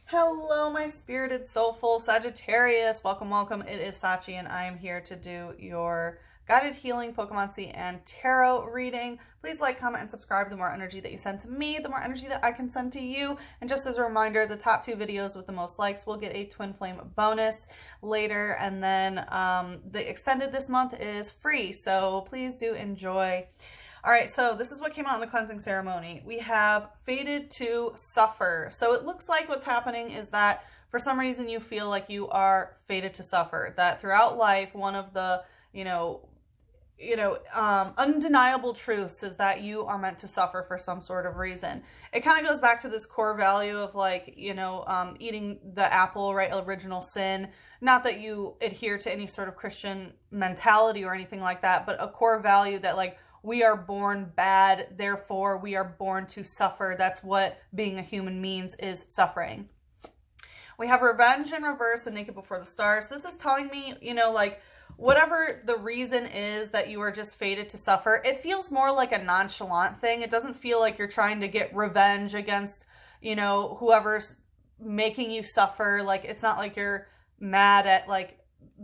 Hello, my spirited, soulful Sagittarius. Welcome, welcome. It is Sachi, and I am here to do your guided healing, Pokémoncy, and tarot reading. Please like, comment, and subscribe. The more energy that you send to me, the more energy that I can send to you. And just as a reminder, the top 2 videos with the most likes will get a twin flame bonus later. And then the extended this month is free, so please do enjoy. All right, so this is what came out in the cleansing ceremony. We have fated to suffer. So it looks like what's happening is that for some reason you feel like you are fated to suffer. That throughout life, one of the, undeniable truths is that you are meant to suffer for some sort of reason. It kind of goes back to this core value of eating the apple, right? Original sin. Not that you adhere to any sort of Christian mentality or anything like that, but a core value that we are born bad, therefore we are born to suffer. That's what being a human means, is suffering. We have revenge in reverse and naked before the stars. This is telling me, whatever the reason is that you are just fated to suffer, it feels more like a nonchalant thing. It doesn't feel like you're trying to get revenge against, whoever's making you suffer. It's not like you're mad at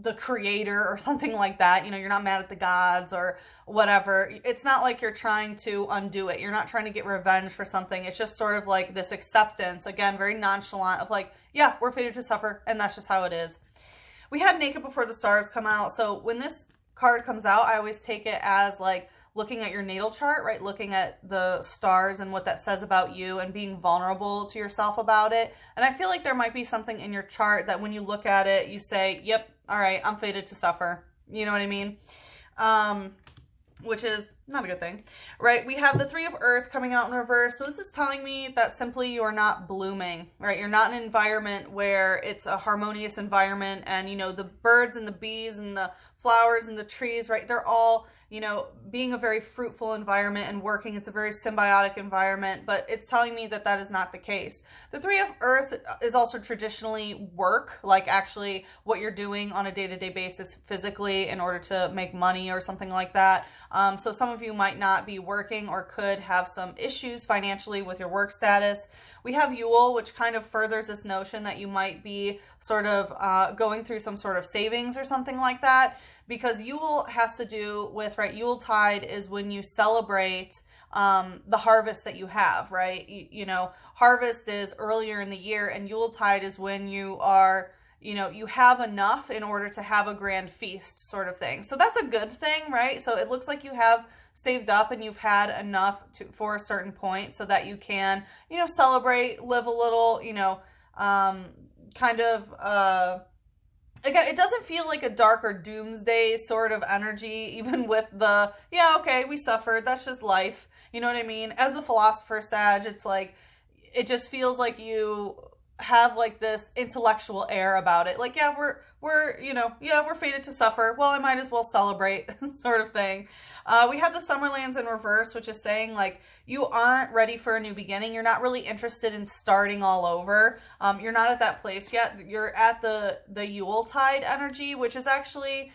the creator or something like that. You're not mad at the gods or whatever. It's not like you're trying to undo it. You're not trying to get revenge for something. It's just sort of like this acceptance, again, very nonchalant of yeah, we're fated to suffer and that's just how it is. We had naked before the stars come out. So when this card comes out, I always take it as looking at your natal chart, right? Looking at the stars and what that says about you and being vulnerable to yourself about it. And I feel like there might be something in your chart that when you look at it, you say, yep, all right, I'm fated to suffer. You know what I mean? Which is not a good thing, right? We have the 3 of Earth coming out in reverse. So this is telling me that simply you are not blooming, right? You're not in an environment where it's a harmonious environment and, the birds and the bees and the flowers and the trees, right? They're all, being a very fruitful environment and working. It's a very symbiotic environment, but it's telling me that that is not the case. The 3 of Earth is also traditionally work, actually what you're doing on a day-to-day basis physically in order to make money or something like that. So some of you might not be working or could have some issues financially with your work status. We have Yule, which kind of furthers this notion that you might be sort of going through some sort of savings or something like that, because Yule has to do with, right, Yuletide is when you celebrate the harvest that you have, right? Harvest is earlier in the year, and Yuletide is when you are, you have enough in order to have a grand feast sort of thing. So that's a good thing, right? So it looks like you have saved up and you've had enough for a certain point so that you can, celebrate, live a little, again, it doesn't feel like a dark or doomsday sort of energy, even with the, yeah, okay, we suffered, that's just life. You know what I mean? As the philosopher Sag, it's it just feels like you have this intellectual air about it. Yeah, we're fated to suffer. Well, I might as well celebrate sort of thing. We have the Summerlands in reverse, which is saying you aren't ready for a new beginning. You're not really interested in starting all over. You're not at that place yet. You're at the Yuletide energy, which is actually,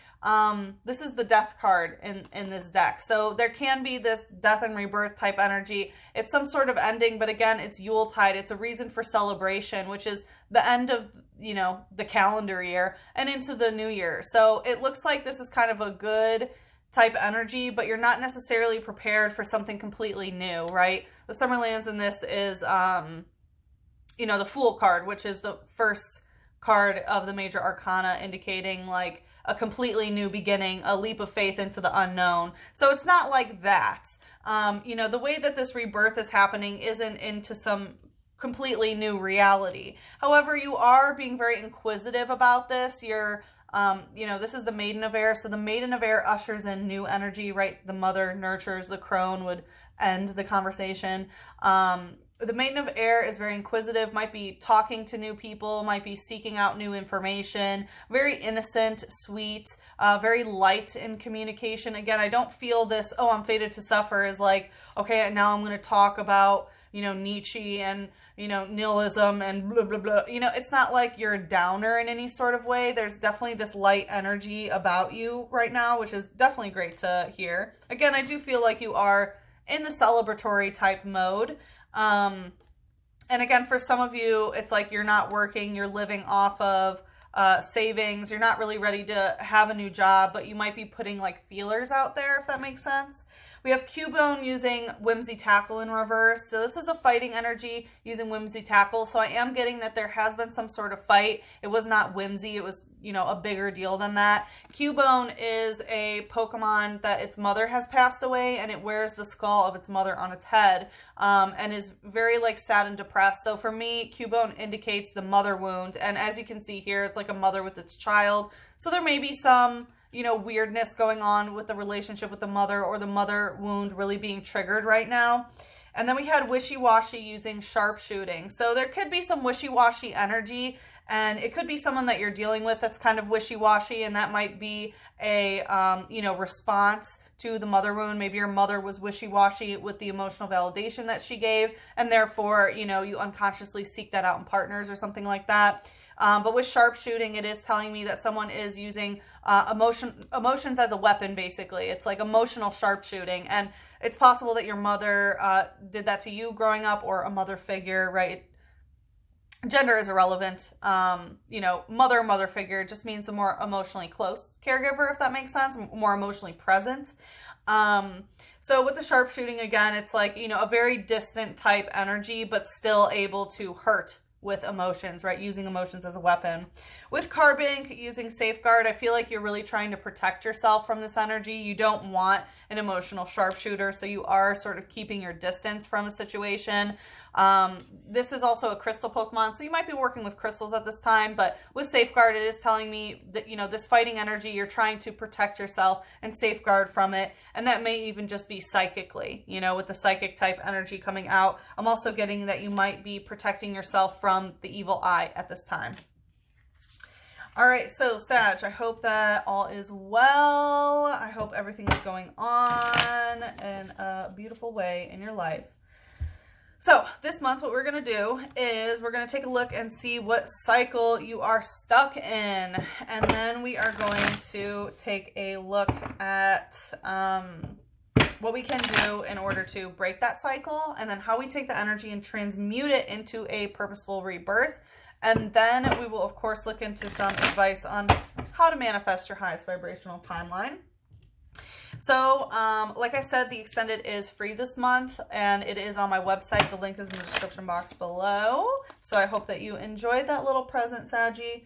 this is the death card in this deck. So there can be this death and rebirth type energy. It's some sort of ending, but again, it's Yuletide. It's a reason for celebration, which is the end of, the calendar year and into the new year. So it looks like this is kind of a good type energy, but you're not necessarily prepared for something completely new, right? The Summerlands in this is, the Fool card, which is the first card of the major arcana, indicating a completely new beginning, a leap of faith into the unknown. So it's not like that. The way that this rebirth is happening isn't into some completely new reality. However, you are being very inquisitive about this. You're this is the Maiden of Air. So the Maiden of Air ushers in new energy, right? The mother nurtures, the crone would end the conversation. The Maiden of Air is very inquisitive, might be talking to new people, might be seeking out new information, very innocent, sweet, very light in communication. Again, I don't feel this, oh, I'm fated to suffer, is okay, now I'm going to talk about, Nietzsche and, nihilism and blah, blah, blah. It's not like you're a downer in any sort of way. There's definitely this light energy about you right now, which is definitely great to hear. Again, I do feel like you are in the celebratory type mode. And again, for some of you, it's like you're not working, you're living off of savings. You're not really ready to have a new job, but you might be putting like feelers out there, if that makes sense. We have Cubone using Whimsy Tackle in reverse. So this is a fighting energy using Whimsy Tackle. So I am getting that there has been some sort of fight. It was not whimsy. It was, you know, a bigger deal than that. Cubone is a Pokemon that its mother has passed away, and it wears the skull of its mother on its head, and is very like sad and depressed. So for me, Cubone indicates the mother wound. And as you can see here, it's like a mother with its child. So there may be some, you know, weirdness going on with the relationship with the mother, or the mother wound really being triggered right now. And then we had Wishy-Washy using Sharpshooting. So there could be some wishy-washy energy, and it could be someone that you're dealing with that's kind of wishy-washy, and that might be a, you know, response to the mother wound. Maybe your mother was wishy-washy with the emotional validation that she gave, and therefore, you know, you unconsciously seek that out in partners or something like that. But with Sharpshooting, it is telling me that someone is using emotions as a weapon, basically. It's like emotional sharpshooting. And it's possible that your mother did that to you growing up, or a mother figure, right? Gender is irrelevant. You know, mother figure just means a more emotionally close caregiver, if that makes sense, more emotionally present. So with the Sharpshooting, again, it's like, you know, a very distant type energy, but still able to hurt with emotions, right? Using emotions as a weapon. With Carbink, using Safeguard, I feel like you're really trying to protect yourself from this energy. You don't want an emotional sharpshooter, so you are sort of keeping your distance from a situation. This is also a crystal Pokemon, so you might be working with crystals at this time, but with Safeguard, it is telling me that, you know, this fighting energy, you're trying to protect yourself and safeguard from it, and that may even just be psychically, you know, with the psychic type energy coming out. I'm also getting that you might be protecting yourself from the evil eye at this time. All right, so Sag, I hope that all is well. I hope everything is going on in a beautiful way in your life. So this month, what we're going to do is we're going to take a look and see what cycle you are stuck in. And then we are going to take a look at what we can do in order to break that cycle, and then how we take the energy and transmute it into a purposeful rebirth. And then we will, of course, look into some advice on how to manifest your highest vibrational timeline. So, like I said, the extended is free this month, and it is on my website. The link is in the description box below. So I hope that you enjoyed that little present, Saggy.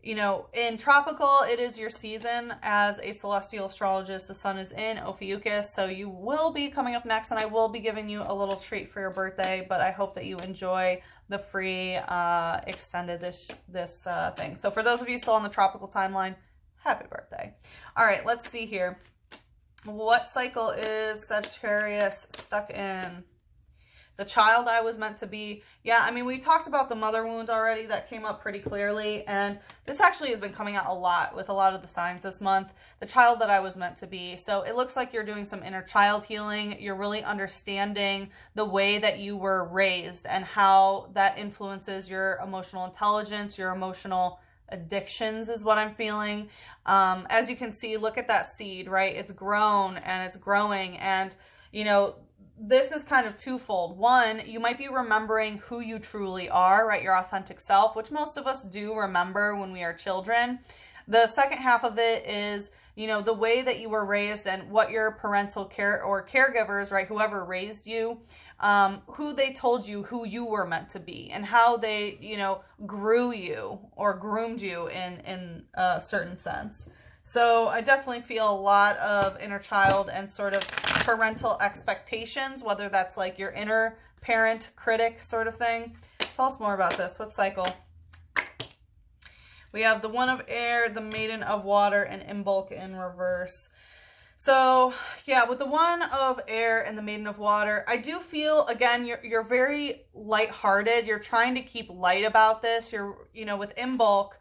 You know, in tropical, it is your season as a celestial astrologist. The sun is in Ophiuchus, so you will be coming up next, and I will be giving you a little treat for your birthday, but I hope that you enjoy the free extended this thing. So for those of you still on the tropical timeline, happy birthday. All right, let's see here. What cycle is Sagittarius stuck in? The child I was meant to be. Yeah, I mean, we talked about the mother wound already. That came up pretty clearly. And this actually has been coming out a lot with a lot of the signs this month. The child that I was meant to be. So it looks like you're doing some inner child healing. You're really understanding the way that you were raised and how that influences your emotional intelligence, your emotional addictions is what I'm feeling. As you can see, look at that seed, right? It's grown and it's growing. And, you know, this is kind of twofold. One, you might be remembering who you truly are, right? Your authentic self, which most of us do remember when we are children. The second half of it is, you know, the way that you were raised and what your parental care or caregivers, right? Whoever raised you, who they told you who you were meant to be, and how they, you know, grew you or groomed you in a certain sense. So I definitely feel a lot of inner child and sort of parental expectations, whether that's like your inner parent critic sort of thing. Tell us more about this. What cycle? We have the One of Air, the Maiden of Water, and Imbolc in reverse. So yeah, with the One of Air and the Maiden of Water, I do feel, again, you're very lighthearted. You're trying to keep light about this. You're, you know, with Imbolc,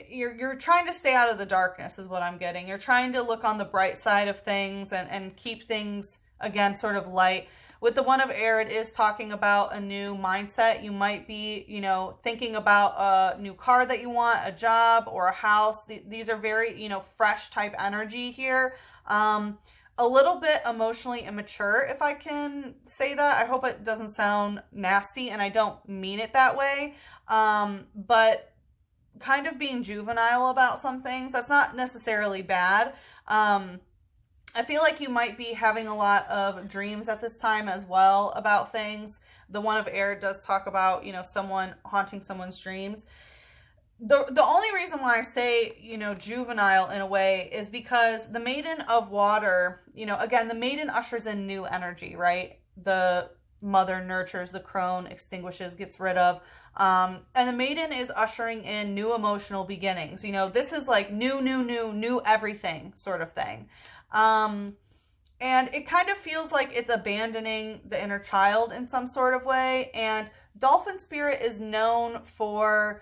you're trying to stay out of the darkness is what I'm getting. You're trying to look on the bright side of things and keep things, again, sort of light. With the One of Air, it is talking about a new mindset. You might be, you know, thinking about a new car that you want, a job, or a house. These are very, you know, fresh type energy here. a little bit emotionally immature, if I can say that. I hope it doesn't sound nasty, and I don't mean it that way. But kind of being juvenile about some things, that's not necessarily bad. I feel like you might be having a lot of dreams at this time as well about things. The one of air does talk about, you know, someone haunting someone's dreams. The only reason why I say, you know, juvenile in a way is because the Maiden of Water, you know, again, the Maiden ushers in new energy, right? The Mother nurtures, the crone extinguishes, gets rid of. And the Maiden is ushering in new emotional beginnings. You know, this is like new everything sort of thing. And it kind of feels like it's abandoning the inner child in some sort of way. And Dolphin Spirit is known for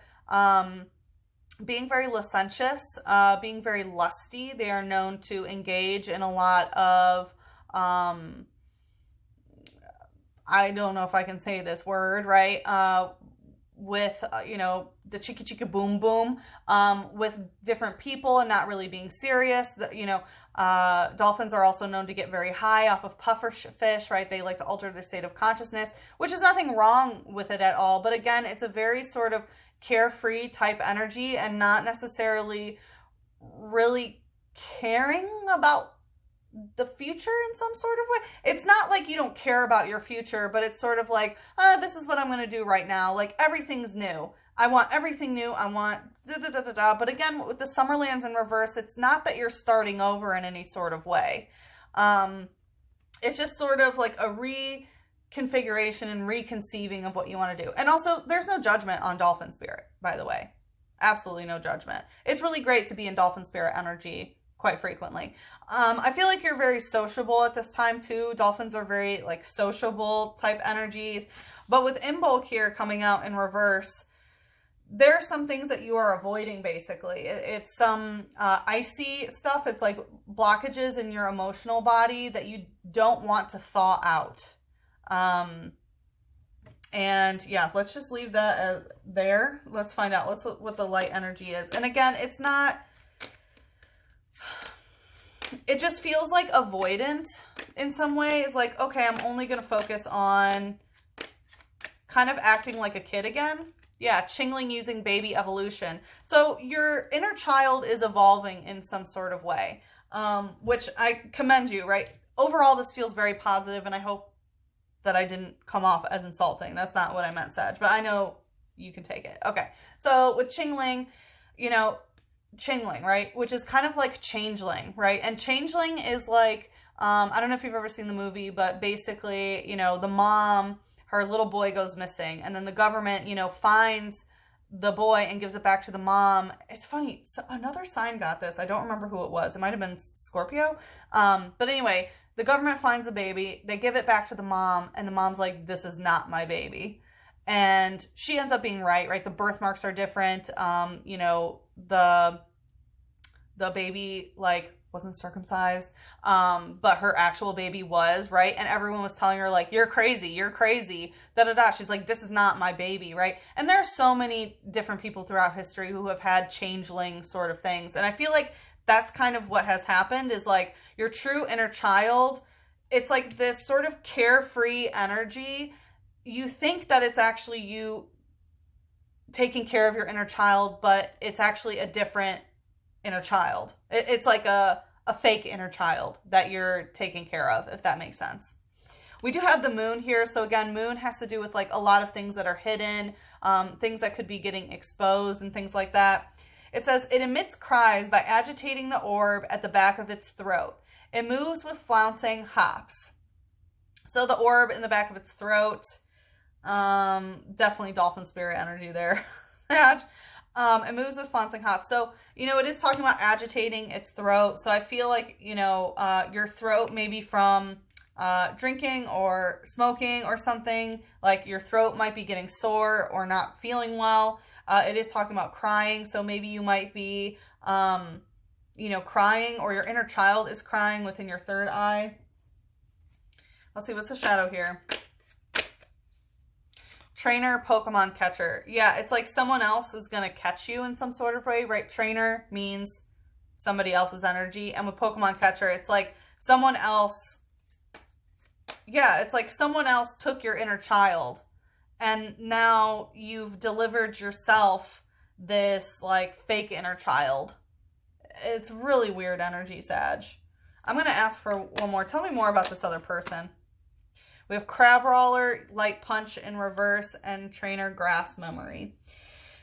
being very licentious, being very lusty. They are known to engage in a lot of, I don't know if I can say this word, right? With, you know, the chicka chicka boom boom, with different people and not really being serious. You know, dolphins are also known to get very high off of puffer fish, right? They like to alter their state of consciousness, which is nothing wrong with it at all. But again, it's a very sort of carefree type energy and not necessarily really caring about the future in some sort of way. It's not like you don't care about your future, but it's sort of like, this is what I'm going to do right now. Like, everything's new. I want everything new. I want da-da-da-da-da. But again, with the Summerlands in reverse, it's not that you're starting over in any sort of way. It's just sort of like a reconfiguration and reconceiving of what you want to do. And also, there's no judgment on Dolphin Spirit, by the way. Absolutely no judgment. It's really great to be in Dolphin Spirit energy quite frequently. I feel like you're very sociable at this time too. Dolphins are very like sociable type energies. But with Imbolc here coming out in reverse, there are some things that you are avoiding basically. It's some icy stuff. It's like blockages in your emotional body that you don't want to thaw out. And yeah, let's just leave that there. Let's find out what the light energy is. And again, it's not... It just feels like avoidant in some ways. Like, okay, I'm only going to focus on kind of acting like a kid again. Yeah, Changeling using baby evolution. So your inner child is evolving in some sort of way, which I commend you, right? Overall, this feels very positive, and I hope that I didn't come off as insulting. That's not what I meant, Sag, but I know you can take it. Okay, so with Changeling, you know, Changeling, right? Which is kind of like Changeling, right? And Changeling is like, I don't know if you've ever seen the movie, but basically, you know, the mom, her little boy goes missing, and then the government, you know, finds the boy and gives it back to the mom. It's funny, so another sign got this. I don't remember who it was. It might have been Scorpio. But anyway, the government finds the baby, they give it back to the mom, and the mom's like, this is not my baby. And she ends up being right? The birthmarks are different. You know, the baby, like, wasn't circumcised, but her actual baby was, right? And everyone was telling her, like, you're crazy, da-da-da. She's like, this is not my baby, right? And there are so many different people throughout history who have had changeling sort of things. And I feel like that's kind of what has happened is, like, your true inner child, it's like this sort of carefree energy. You think that it's actually you taking care of your inner child, but it's actually a different inner child. It's like a fake inner child that you're taking care of, if that makes sense. We do have the moon here. So again, moon has to do with like a lot of things that are hidden, things that could be getting exposed and things like that. It says, it emits cries by agitating the orb at the back of its throat. It moves with flouncing hops. So the orb in the back of its throat, definitely dolphin spirit energy there. It moves with flouncing hops. So, you know, it is talking about agitating its throat. So I feel like, you know, your throat maybe from drinking or smoking or something, like your throat might be getting sore or not feeling well. It is talking about crying. So maybe you might be, you know, crying, or your inner child is crying within your third eye. Let's see, what's the shadow here? Trainer, Pokemon catcher. Yeah, it's like someone else is going to catch you in some sort of way, right? Trainer means somebody else's energy. And with Pokemon catcher, it's like someone else, yeah, it's like someone else took your inner child and now you've delivered yourself this like fake inner child. It's really weird energy, Sag. I'm going to ask for one more. Tell me more about this other person. We have Crab Roller, Light Punch in reverse, and Trainer Grass Memory.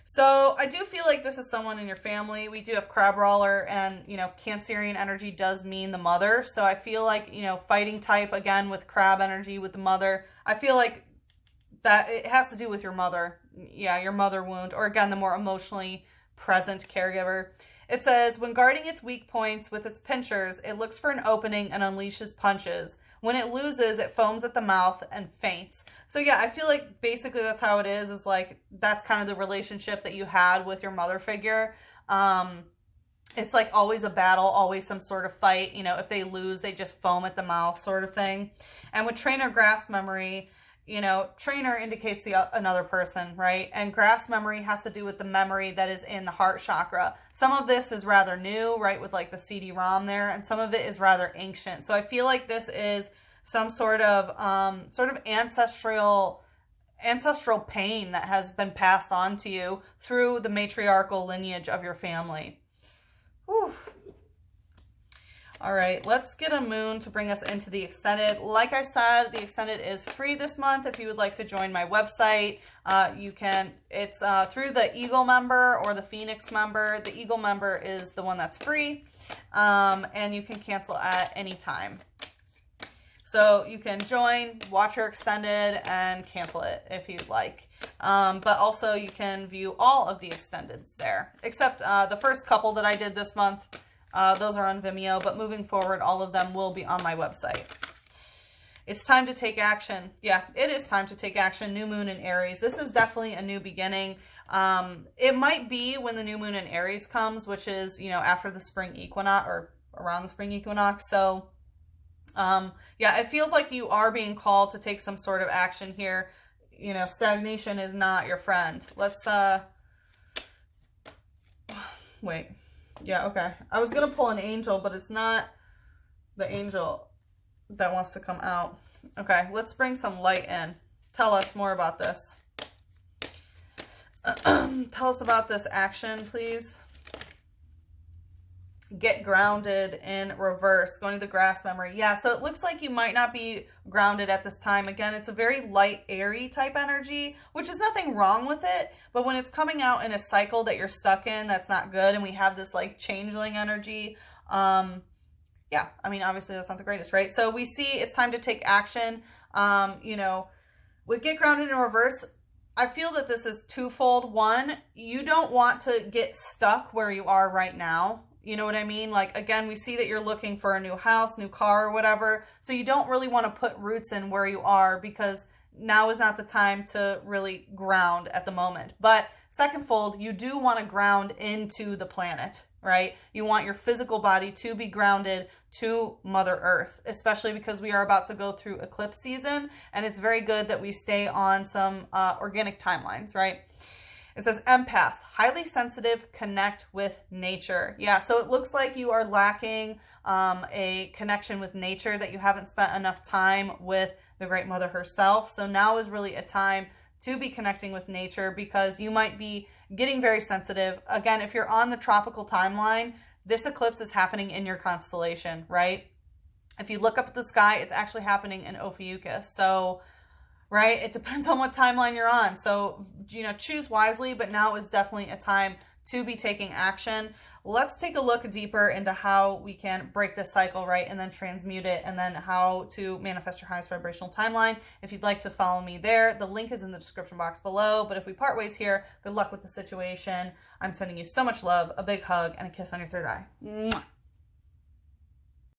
So I do feel like this is someone in your family. We do have Crab Roller, and, you know, Cancerian energy does mean the mother. So I feel like, you know, fighting type, again, with crab energy with the mother. I feel like that it has to do with your mother. Yeah, your mother wound. Or, again, the more emotionally present caregiver. It says, when guarding its weak points with its pinchers, it looks for an opening and unleashes punches. When it loses, it foams at the mouth and faints. So yeah, I feel like basically that's how it is like, that's kind of the relationship that you had with your mother figure. It's like always a battle, always some sort of fight. You know, if they lose, they just foam at the mouth sort of thing. And with Trainer Grass Memory, you know, trainer indicates another person, right? And grass memory has to do with the memory that is in the heart chakra. Some of this is rather new, right, with like the CD-ROM there, and some of it is rather ancient. So I feel like this is some sort of ancestral pain that has been passed on to you through the matriarchal lineage of your family. Whew. All right, let's get a moon to bring us into the extended. Like I said, the extended is free this month. If you would like to join my website, you can. It's through the Eagle member or the Phoenix member. The Eagle member is the one that's free, and you can cancel at any time. So you can join, watch your extended, and cancel it if you'd like. But also you can view all of the extendeds there, except the first couple that I did this month. Those are on Vimeo, but moving forward, all of them will be on my website. It's time to take action. Yeah, it is time to take action. New moon in Aries. This is definitely a new beginning. It might be when the new moon in Aries comes, which is, you know, after the spring equinox or around the spring equinox. So, yeah, it feels like you are being called to take some sort of action here. You know, stagnation is not your friend. Let's, wait. Yeah, okay. I was going to pull an angel, but it's not the angel that wants to come out. Okay, let's bring some light in. Tell us more about this. Tell us about this action, please. Get grounded in reverse, going to the grass memory. Yeah, so it looks like you might not be grounded at this time. Again, it's a very light, airy type energy, which is nothing wrong with it. But when it's coming out in a cycle that you're stuck in, that's not good. And we have this like changeling energy. Yeah, I mean, obviously that's not the greatest, right? So we see it's time to take action. You know, with get grounded in reverse, I feel that this is twofold. One, you don't want to get stuck where you are right now. You know what I mean? Like, again, we see that you're looking for a new house, new car, or whatever. So you don't really want to put roots in where you are because now is not the time to really ground at the moment. But secondfold, you do want to ground into the planet, right? You want your physical body to be grounded to Mother Earth, especially because we are about to go through eclipse season. And it's very good that we stay on some organic timelines, right? It says empaths, highly sensitive, connect with nature. Yeah, so it looks like you are lacking a connection with nature, that you haven't spent enough time with the Great Mother herself. So now is really a time to be connecting with nature because you might be getting very sensitive. Again, if you're on the tropical timeline, this eclipse is happening in your constellation, right? If you look up at the sky, it's actually happening in Ophiuchus. So, right? It depends on what timeline you're on. So, you know, choose wisely, but now is definitely a time to be taking action. Let's take a look deeper into how we can break this cycle, right? And then transmute it, and then how to manifest your highest vibrational timeline. If you'd like to follow me there, the link is in the description box below. But if we part ways here, good luck with the situation. I'm sending you so much love, a big hug, and a kiss on your third eye. Mwah.